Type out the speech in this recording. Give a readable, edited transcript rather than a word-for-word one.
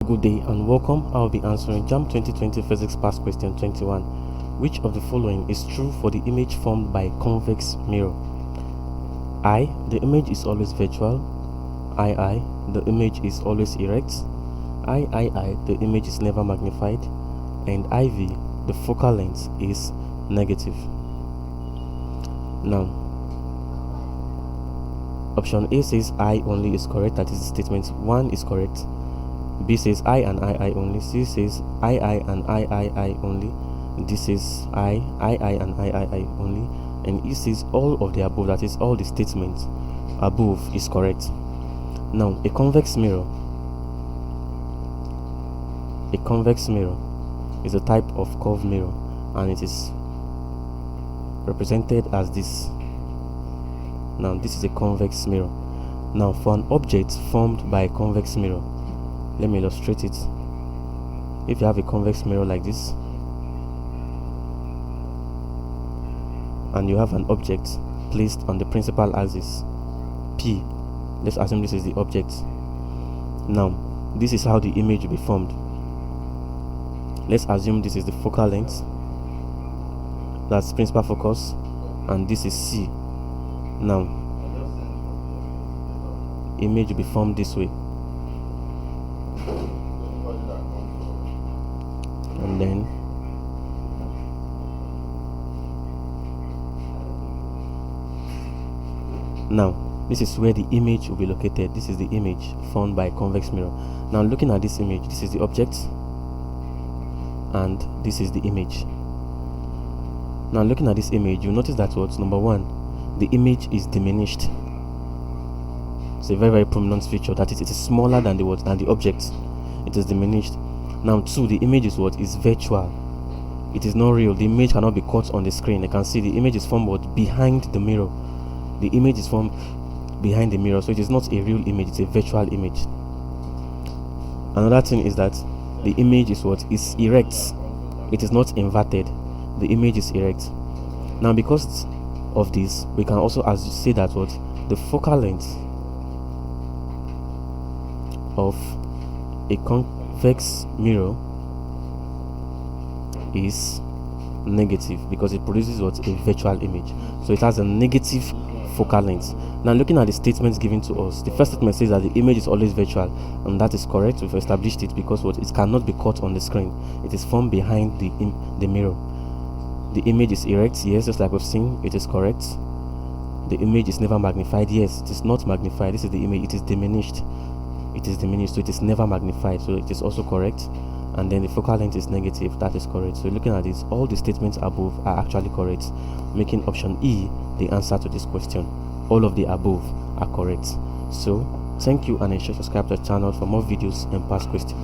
Good day and welcome. I'll be answering JAMB 2020 Physics Past Question 21. Which of the following is true for the image formed by convex mirror? I. The image is always virtual. II. The image is always erect. III. The image is never magnified. And IV. The focal length is negative. Now, option A says I only is correct, that is statement 1 is correct. B says I and II only. C says II and III only. D says II and III only. And E says all of the above, that is all the statements above is correct. Now, a convex mirror is a type of curved mirror, and it is represented as this. Now, this is a convex mirror. Now, for an object formed by a convex mirror, let me illustrate it. If you have a convex mirror like this, and you have an object placed on the principal axis P, let's assume this is the object. Now, this is how the image will be formed. Let's assume this is the focal length, that's principal focus, and this is C. Now, image will be formed this way, and then now this is where the image will be located. This is the image formed by a convex mirror. Now, looking at this image, this is the object and this is the image. Now, looking at this image, you notice that what? Number one, the image is diminished. It's a very prominent feature, that it is smaller than the object. It is diminished. Now, two, the image is what? Is virtual. It is not real. The image cannot be caught on the screen. You can see the image is formed behind the mirror. The image is formed behind the mirror, so it is not a real image, it's a virtual image. Another thing is that the image is what? Is erect. It is not inverted. The image is erect. Now, because of this, we can also say that what? The focal length of a convex mirror is negative, because it produces what? A virtual image. So it has a negative focal length. Now, looking at the statements given to us, the first statement says that the image is always virtual, and that is correct. We've established it because what? It cannot be caught on the screen. It is formed behind the mirror. The image is erect, yes, just like we've seen. It is correct. The image is never magnified, yes, it is not magnified. This is the image. It is diminished. It is diminished, so it is never magnified, so it is also correct. And then the focal length is negative, that is correct. So looking at this, all the statements above are actually correct, making option E the answer to this question. All of the above are correct. So thank you, and ensure to subscribe to the channel for more videos and past questions.